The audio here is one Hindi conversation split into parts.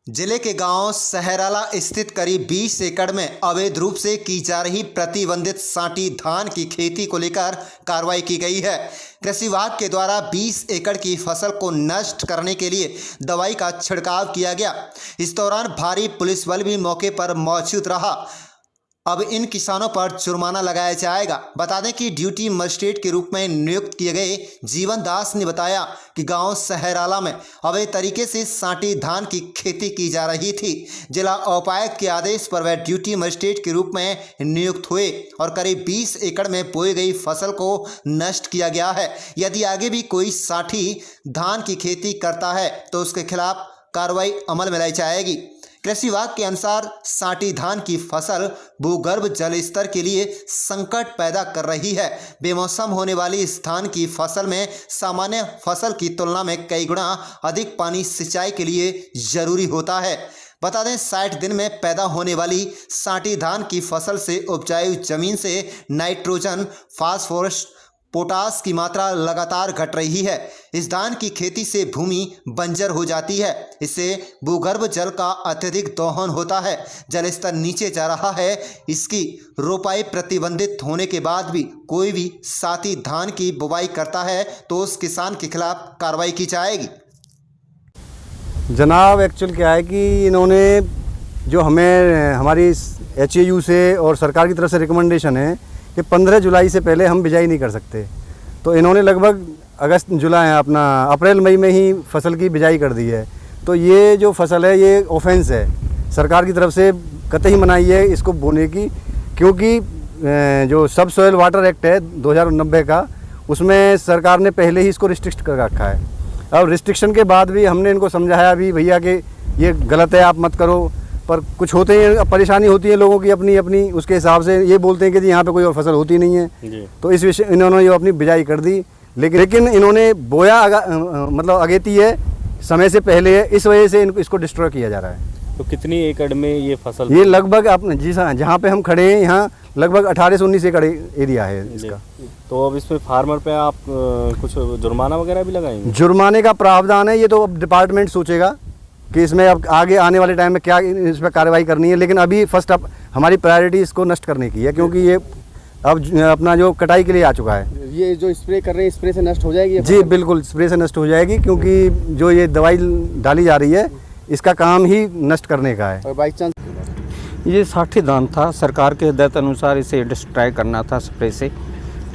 जिले के गांव सहराला स्थित करीब 20 एकड़ में अवैध रूप से की जा रही प्रतिबंधित साटी धान की खेती को लेकर कार्रवाई की गई है। कृषि विभाग के द्वारा 20 एकड़ की फसल को नष्ट करने के लिए दवाई का छिड़काव किया गया। इस दौरान भारी पुलिस बल भी मौके पर मौजूद रहा। अब इन किसानों पर जुर्माना लगाया जाएगा। बता दें कि ड्यूटी मजिस्ट्रेट के रूप में नियुक्त किए गए जीवन दास ने बताया कि गांव सहराला में अवैध तरीके से साटी धान की खेती की जा रही थी। जिला उपायुक्त के आदेश पर वह ड्यूटी मजिस्ट्रेट के रूप में नियुक्त हुए और करीब 20 एकड़ में बोई गई फसल को नष्ट किया गया है। यदि आगे भी कोई साटी धान की खेती करता है तो उसके खिलाफ कार्रवाई अमल में लाई जाएगी। कृषि विभाग के अनुसार साटी धान की फसल भूगर्भ जल स्तर के लिए संकट पैदा कर रही है। बेमौसम होने वाली इस धान की फसल में सामान्य फसल की तुलना में कई गुना अधिक पानी सिंचाई के लिए जरूरी होता है। बता दें 60 दिन में पैदा होने वाली साटी धान की फसल से उपजाऊ जमीन से नाइट्रोजन, फास्फोरस, पोटास की मात्रा लगातार घट रही है। इस धान की खेती से भूमि बंजर हो जाती है। इससे भूगर्भ जल का अत्यधिक दोहन होता है, जल स्तर नीचे जा रहा है। इसकी रोपाई प्रतिबंधित होने के बाद भी कोई भी साटी धान की बुवाई करता है तो उस किसान के खिलाफ कार्रवाई की जाएगी। जनाब, एक्चुअल क्या है कि इन्होंने जो हमें हमारी HAU से और सरकार की तरफ से रिकमेंडेशन है कि 15 जुलाई से पहले हम बिजाई नहीं कर सकते, तो इन्होंने लगभग अप्रैल मई में ही फसल की बिजाई कर दी है। तो ये जो फसल है ये ऑफेंस है, सरकार की तरफ से कतई मनाही है इसको बोने की, क्योंकि जो सब सॉइल वाटर एक्ट है 2090 का, उसमें सरकार ने पहले ही इसको रिस्ट्रिक्ट कर रखा है। अब रिस्ट्रिक्शन के बाद भी हमने इनको समझाया भी भैया कि ये गलत है, आप मत करो, पर कुछ होते हैं, परेशानी होती है लोगों की अपनी अपनी, उसके हिसाब से ये बोलते हैं कि जी यहाँ पे कोई और फसल होती नहीं है। तो इस विषय इन्होंने ये अपनी बिजाई कर दी, लेकिन इन्होंने बोया मतलब अगेती है, समय से पहले है, इस वजह से इसको डिस्ट्रॉय किया जा रहा है। तो कितनी एकड़ में ये फसल? ये लगभग जी हाँ, जहाँ पे हम खड़े हैं यहाँ लगभग 18 से 19 एकड़ एरिया है इसका। तो अब इसमें फार्मर पे आप कुछ जुर्माना वगैरह भी लगाएंगे? जुर्माने का प्रावधान है, ये तो अब डिपार्टमेंट सोचेगा कि इसमें अब आगे आने वाले टाइम में क्या इस पर कार्रवाई करनी है। लेकिन अभी फर्स्ट अब हमारी प्रायोरिटी इसको नष्ट करने की है, क्योंकि ये अब अपना जो कटाई के लिए आ चुका है। ये जो स्प्रे कर रहे हैं, स्प्रे से नष्ट हो जाएगी? जी बिल्कुल, स्प्रे से नष्ट हो जाएगी, क्योंकि जो ये दवाई डाली जा रही है इसका काम ही नष्ट करने का है। और बाई चांस ये साटी धान था, सरकार के हिदायत अनुसार इसे डिस्ट्रॉय करना था स्प्रे से।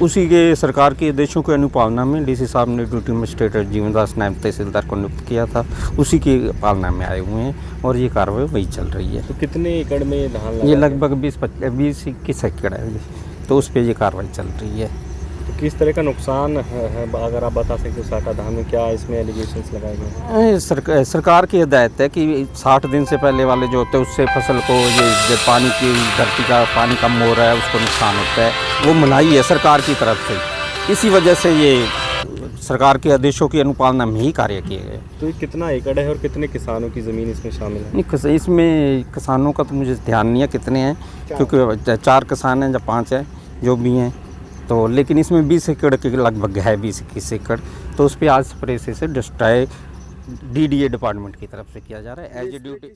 उसी के सरकार के आदेशों के अनुपालना में डीसी साहब ने ड्यूटी मजिस्ट्रेट जीवन दास नायब तहसीलदार को नियुक्त किया था, उसी की पालना में आए हुए हैं और ये कार्रवाई वही चल रही है। तो कितने एकड़ में ये धान लगा? ये लगभग 20-21 एकड़ है, तो उस पर ये कार्रवाई चल रही है। तो किस तरह का नुकसान है अगर आप बता सकते हो साटा धान में, क्या इसमें एलिगेशंस लगाए गए? सरकार की हिदायत है कि 60 दिन से पहले वाले जो होते हैं उससे फसल को ये पानी की धरती का पानी कम हो रहा है, उसको नुकसान होता है, वो मनाही है सरकार की तरफ से। इसी वजह से ये सरकार के आदेशों की अनुपालना में ही कार्य किए गए। तो ये कितना एकड़ है और कितने किसानों की ज़मीन इसमें शामिल है? नहीं, इसमें किसानों का तो मुझे ध्यान नहीं है कितने हैं, क्योंकि 4 किसान हैं या 5 हैं जो भी हैं, तो लेकिन इसमें 20 एकड़ के लगभग है, 20-21 एकड़। तो उस पर आज स्प्रे से डिस्ट्रॉय DDA डिपार्टमेंट की तरफ से किया जा रहा है एज ए ड्यूटी।